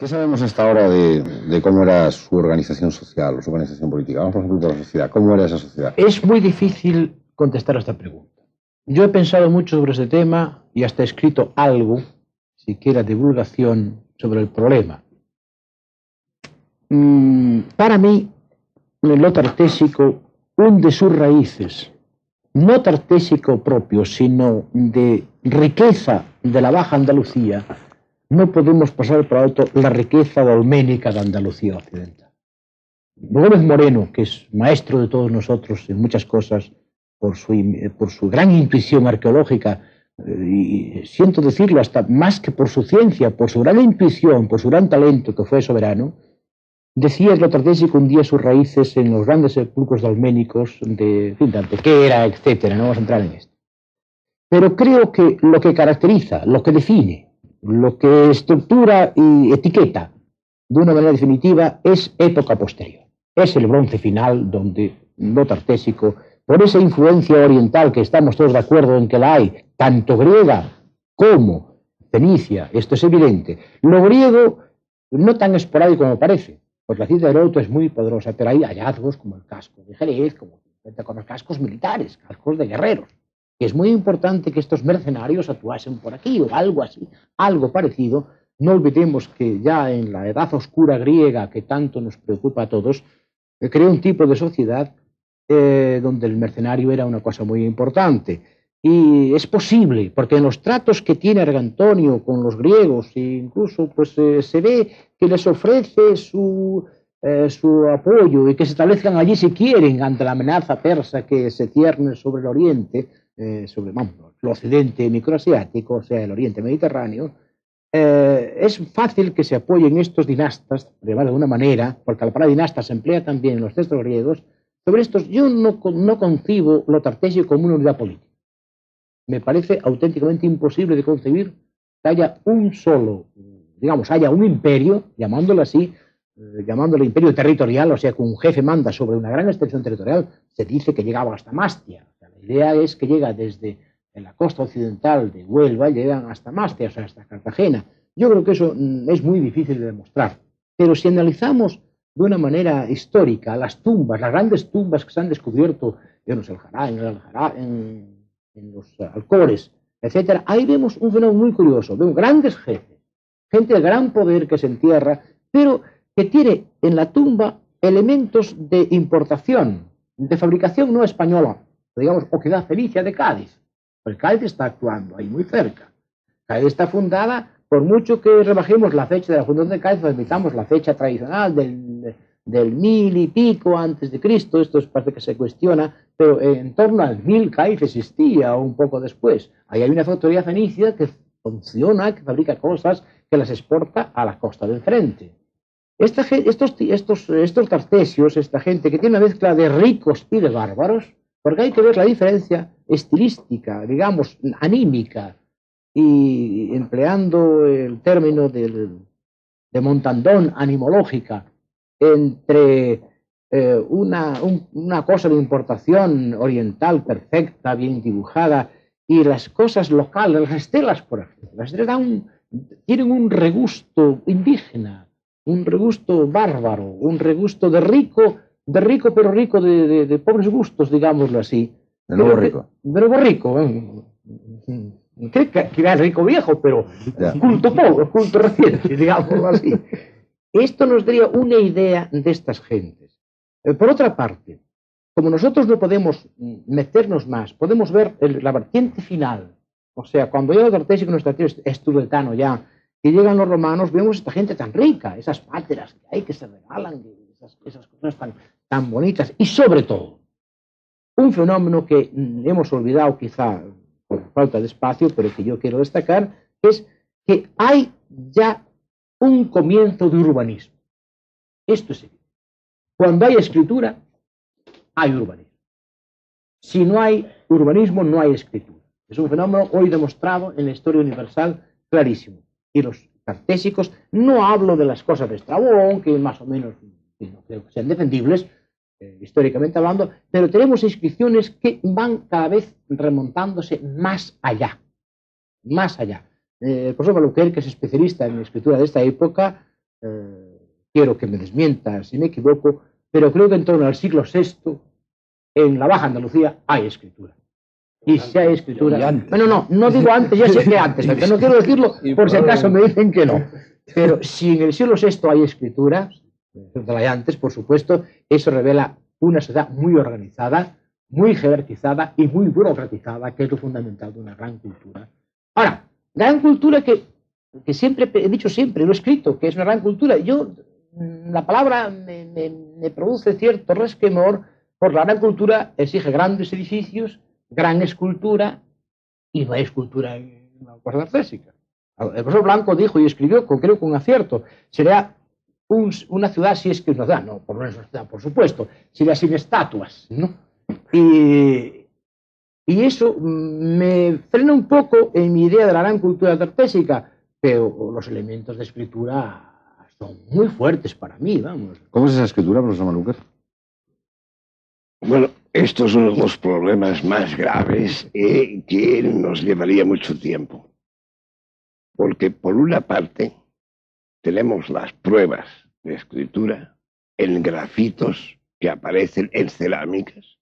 ¿Qué sabemos hasta ahora de cómo era su organización social o su organización política? Vamos, por ejemplo, de la sociedad. ¿Cómo era esa sociedad? Es muy difícil contestar a esta pregunta. Yo he pensado mucho sobre este tema y hasta he escrito algo, siquiera divulgación, sobre el problema. Para mí, lo tartésico hunde sus raíces, no tartésico propio, sino de riqueza de la Baja Andalucía. No podemos pasar por alto la riqueza dolménica de Andalucía occidental. Gómez Moreno, que es maestro de todos nosotros en muchas cosas, por su gran intuición arqueológica, y siento decirlo hasta más que por su ciencia, por su gran intuición, por su gran talento, que fue soberano, decía que lo tartésico hundía sus raíces en los grandes sepulcros dolménicos de Antequera, etc. No vamos a entrar en esto. Pero creo que lo que caracteriza, lo que define, lo que estructura y etiqueta de una manera definitiva es época posterior. Es el bronce final donde lo tartésico, por esa influencia oriental que estamos todos de acuerdo en que la hay, tanto griega como fenicia, esto es evidente. Lo griego no tan esporádico como parece, pues la cita de Heródoto es muy poderosa, pero hay hallazgos como el casco de Jerez, como con los cascos militares, cascos de guerreros. Que es muy importante que estos mercenarios actuasen por aquí o algo así, algo parecido. No olvidemos que ya en la edad oscura griega, que tanto nos preocupa a todos, creó un tipo de sociedad donde el mercenario era una cosa muy importante. Y es posible, porque en los tratos que tiene Argantonio con los griegos, incluso pues, se ve que les ofrece su apoyo y que se establezcan allí si quieren ante la amenaza persa que se cierne sobre el oriente, sobre el occidente microasiático, o sea, el oriente mediterráneo. Es fácil que se apoyen estos dinastas, de alguna manera, porque la palabra dinasta se emplea también en los textos griegos. Sobre estos, yo no concibo lo tartesio como una unidad política. Me parece auténticamente imposible de concebir que haya un solo, digamos, haya un imperio, llamándolo así, llamándolo imperio territorial, o sea, que un jefe manda sobre una gran extensión territorial. Se dice que llegaba hasta Mastia. O sea, la idea es que llega desde en la costa occidental de Huelva, llegan hasta Mastia, o sea, hasta Cartagena. Yo creo que eso es muy difícil de demostrar. Pero si analizamos de una manera histórica las tumbas, las grandes tumbas que se han descubierto en los Aljará, en los Alcores, etcétera, ahí vemos un fenómeno muy curioso. Vemos grandes jefes, gente de gran poder que se entierra, pero que tiene en la tumba elementos de importación, de fabricación no española, digamos, o que da Fenicia de Cádiz. Pues Cádiz está actuando ahí muy cerca. Cádiz está fundada, por mucho que rebajemos la fecha de la fundación de Cádiz, admitamos la fecha tradicional del 1000 y pico antes de Cristo, esto parece que se cuestiona, pero en torno al 1000 Cádiz existía o un poco después. Ahí hay una factoría fenicia que funciona, que fabrica cosas, que las exporta a la costa del frente. Estos tartesios, esta gente que tiene una mezcla de ricos y de bárbaros, porque hay que ver la diferencia estilística, digamos, anímica, y empleando el término de Montandón, animológica, entre una cosa de importación oriental perfecta, bien dibujada, y las cosas locales, las estelas, por ejemplo. Las estelas tienen un regusto indígena, un regusto bárbaro, un regusto de rico pero rico de pobres gustos, digámoslo así. De nuevo rico. De nuevo rico. Que era rico viejo, pero culto pobre, culto reciente, digámoslo así. Esto nos daría una idea de estas gentes. Por otra parte, como nosotros no podemos meternos más, podemos ver la vertiente final. O sea, cuando llega el Tartesio, que nuestro es tibetano ya, que llegan los romanos, vemos esta gente tan rica, esas páteras que hay que se regalan, esas cosas tan bonitas. Y sobre todo, un fenómeno que hemos olvidado quizá por falta de espacio, pero que yo quiero destacar, es que hay ya un comienzo de urbanismo. Esto es evidente. Cuando hay escritura, hay urbanismo. Si no hay urbanismo, no hay escritura. Es un fenómeno hoy demostrado en la historia universal clarísimo. Y los tartésicos, no hablo de las cosas de Estrabón, que más o menos no creo que sean defendibles, históricamente hablando, pero tenemos inscripciones que van cada vez remontándose más allá. Más allá. El profesor Baluquer, que es especialista en la escritura de esta época, quiero que me desmienta si me equivoco, pero creo que en torno al siglo VI, en la Baja Andalucía, hay escritura. Y si hay escritura... Bueno, no digo antes, ya sé que antes, pero no quiero decirlo por si acaso me dicen que no. Pero si en el siglo VI hay escritura, de la antes, por supuesto, eso revela una sociedad muy organizada, muy jerarquizada y muy burocratizada, que es lo fundamental de una gran cultura. Ahora, gran cultura que siempre he dicho siempre, lo he escrito, que es una gran cultura. Yo, la palabra me produce cierto resquemor, porque la gran cultura exige grandes edificios, gran escultura, y no hay escultura en la Cuarta Artésica. El profesor Blanco dijo y escribió, creo con acierto, sería una ciudad, si es que es una ciudad, no, por lo menos una ciudad, por supuesto, sería sin estatuas, ¿no? Y eso me frena un poco en mi idea de la gran cultura tartésica, pero los elementos de escritura son muy fuertes para mí, vamos. ¿Cómo es esa escritura, profesor Maluquer? Bueno, esto es uno de los problemas más graves que nos llevaría mucho tiempo. Porque por una parte tenemos las pruebas de escritura en grafitos que aparecen en cerámicas,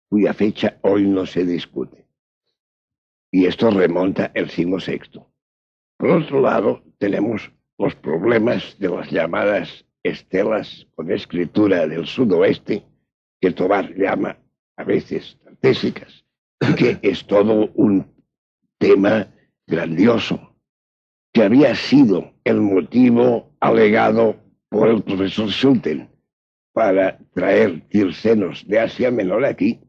cuya fecha hoy no se discute. Y esto remonta al siglo VI. Por otro lado, tenemos los problemas de las llamadas estelas con escritura del sudoeste, que Tobar llama a veces tartésicas, y que es todo un tema grandioso, que había sido el motivo alegado por el profesor Schulten para traer tirsenos de Asia Menor aquí,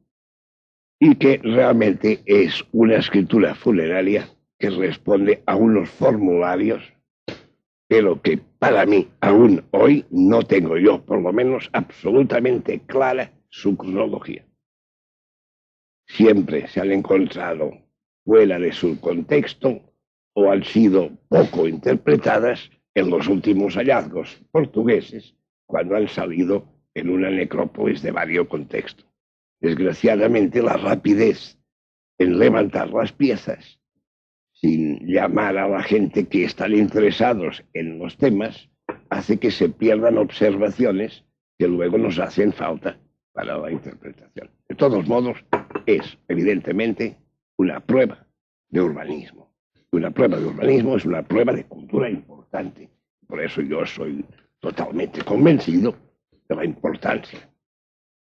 y que realmente es una escritura funeraria que responde a unos formularios, pero que para mí aún hoy no tengo yo, por lo menos absolutamente clara, su cronología. Siempre se han encontrado fuera de su contexto o han sido poco interpretadas en los últimos hallazgos portugueses cuando han salido en una necrópolis de varios contextos. Desgraciadamente, la rapidez en levantar las piezas sin llamar a la gente que están interesados en los temas hace que se pierdan observaciones que luego nos hacen falta para la interpretación. De todos modos, es evidentemente una prueba de urbanismo. Una prueba de urbanismo es una prueba de cultura importante. Por eso yo soy totalmente convencido de la importancia.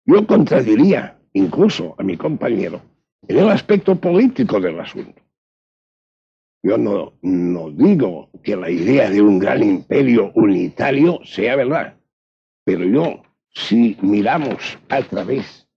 Yo contradiría incluso a mi compañero en el aspecto político del asunto. Yo no digo que la idea de un gran imperio unitario sea verdad, pero si miramos a través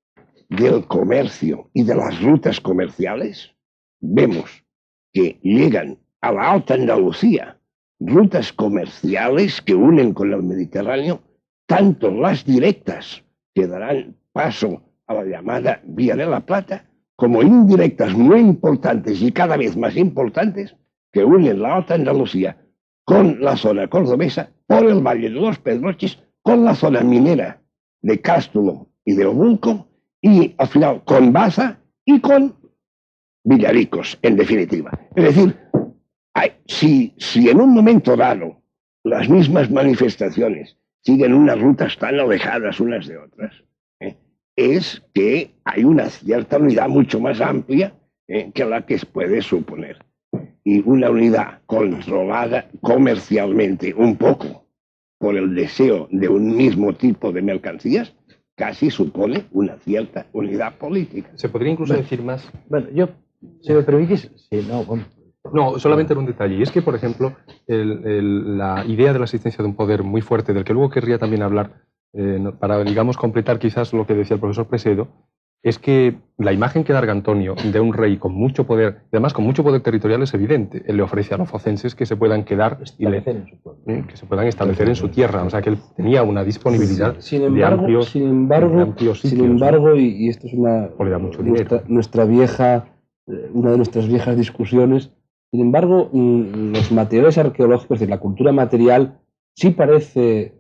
del comercio y de las rutas comerciales, vemos que llegan a la Alta Andalucía rutas comerciales que unen con el Mediterráneo, tanto las directas que darán paso a la llamada Vía de la Plata, como indirectas muy importantes y cada vez más importantes que unen la Alta Andalucía con la zona cordobesa por el Valle de los Pedroches, con la zona minera de Cástulo y de Obulco y al final con Baza y con Villaricos, en definitiva. Es decir, si en un momento dado las mismas manifestaciones siguen unas rutas tan alejadas unas de otras, es que hay una cierta unidad mucho más amplia que la que se puede suponer. Y una unidad controlada comercialmente un poco por el deseo de un mismo tipo de mercancías, casi supone una cierta unidad política. Se podría incluso decir más. Bueno, yo, si me permitís, sí, No, solamente en un detalle. Y es que, por ejemplo, la idea de la existencia de un poder muy fuerte, del que luego querría también hablar, para, digamos, completar quizás lo que decía el profesor Presedo, es que la imagen que da Argantonio de un rey con mucho poder, y además con mucho poder territorial, es evidente. Él le ofrece a los focenses que se puedan quedar que se puedan establecer en su tierra. O sea, que él tenía una disponibilidad de amplios sitios, y esto es una de nuestras viejas discusiones, sin embargo, los materiales arqueológicos, es decir, la cultura material, sí parece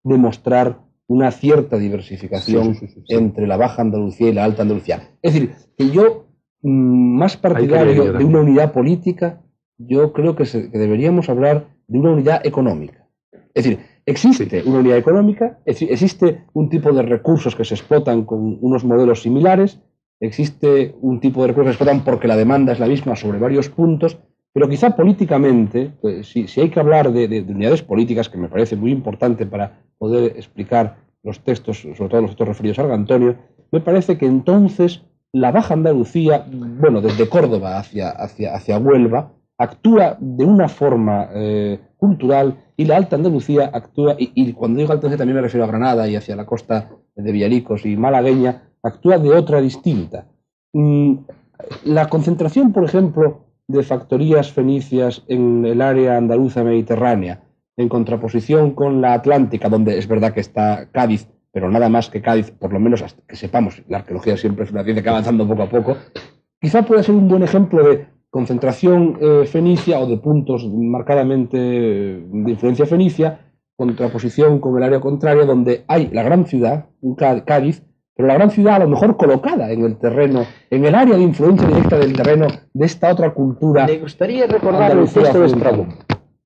demostrar una cierta diversificación entre la Baja Andalucía y la Alta Andalucía. Es decir, que yo, más partidario de una unidad política, yo creo que deberíamos hablar de una unidad económica. Es decir, existe una unidad económica, existe un tipo de recursos que se explotan con unos modelos similares, existe un tipo de recursos que se explotan porque la demanda es la misma sobre varios puntos, pero quizá políticamente, pues, si hay que hablar de unidades políticas, que me parece muy importante para poder explicar los textos, sobre todo los textos referidos a Argantonio, me parece que entonces la Baja Andalucía, bueno, desde Córdoba hacia Huelva, actúa de una forma cultural, y la Alta Andalucía actúa, y cuando digo Alta Andalucía también me refiero a Granada y hacia la costa de Villaricos y malagueña, actúa de otra distinta. La concentración, por ejemplo, de factorías fenicias en el área andaluza mediterránea, en contraposición con la Atlántica, donde es verdad que está Cádiz, pero nada más que Cádiz, por lo menos hasta que sepamos, la arqueología siempre es una ciencia que va avanzando poco a poco, quizá pueda ser un buen ejemplo de concentración fenicia o de puntos marcadamente de influencia fenicia, contraposición con el área contraria, donde hay la gran ciudad, Cádiz, pero la gran ciudad a lo mejor colocada en el terreno, en el área de influencia directa del terreno de esta otra cultura. Me gustaría recordar el texto de Estrabón.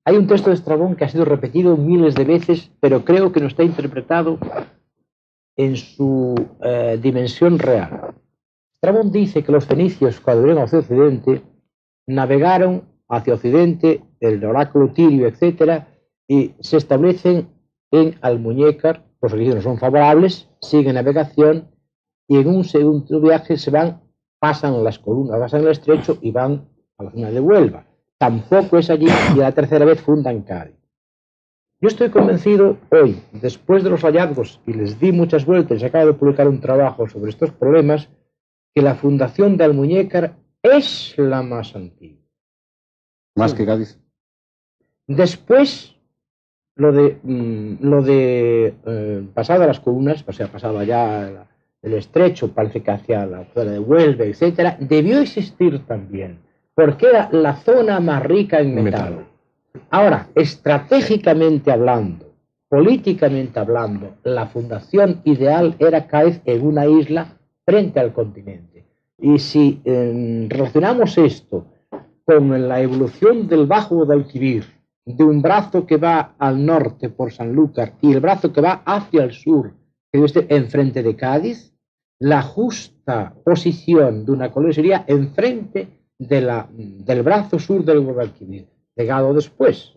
Hay un texto de Estrabón que ha sido repetido miles de veces, pero creo que no está interpretado en su dimensión real. Estrabón dice que los fenicios, cuando vinieron hacia Occidente, navegaron hacia Occidente, el oráculo Tirio, etc., y se establecen en Almuñécar. Los requisitos no son favorables, siguen navegación, y en un segundo viaje pasan las colunas, pasan el estrecho y van a la zona de Huelva. Tampoco es allí, y la tercera vez fundan Cádiz. Yo estoy convencido hoy, después de los hallazgos, y les di muchas vueltas, y acabo de publicar un trabajo sobre estos problemas, que la fundación de Almuñécar es la más antigua. ¿Más que Cádiz? Después, lo de pasado las colunas, o sea, pasado allá el estrecho, parece que hacia la zona de Huelva, etcétera, debió existir también, porque era la zona más rica en metal. Ahora, estratégicamente hablando, políticamente hablando, la fundación ideal era Cádiz en una isla frente al continente. Y si relacionamos esto con la evolución del Bajo Guadalquivir, de un brazo que va al norte por Sanlúcar y el brazo que va hacia el sur, que debe estar enfrente de Cádiz, la justa posición de una colonia sería enfrente del brazo sur del Guadalquivir, pegado después.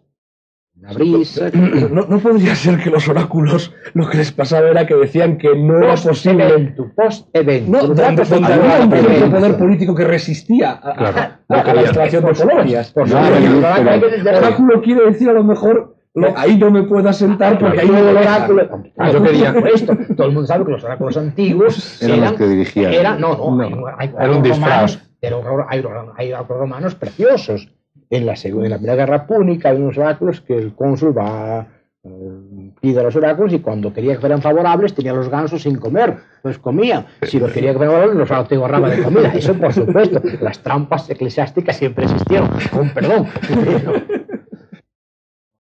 Una brisa. No podría ser que los oráculos lo que les pasaba era que decían que no era posible. Post-evento. No, donde había un cierto poder político que resistía a la instalación de colonias. El oráculo quiere decir a lo mejor, ahí no me puedo asentar porque ahí no el oráculo. Yo quería. Esto, todo el mundo sabe que los oráculos antiguos Eran los que dirigían. Era un disfraz. Hay oráculos romanos preciosos. En la Primera Guerra Púnica hay unos oráculos que el cónsul pide a los oráculos, y cuando quería que fueran favorables tenía los gansos sin comer, pues comían. Si los quería que fueran favorables, los atiborraba de comida. Eso, por supuesto, las trampas eclesiásticas siempre existieron, con perdón.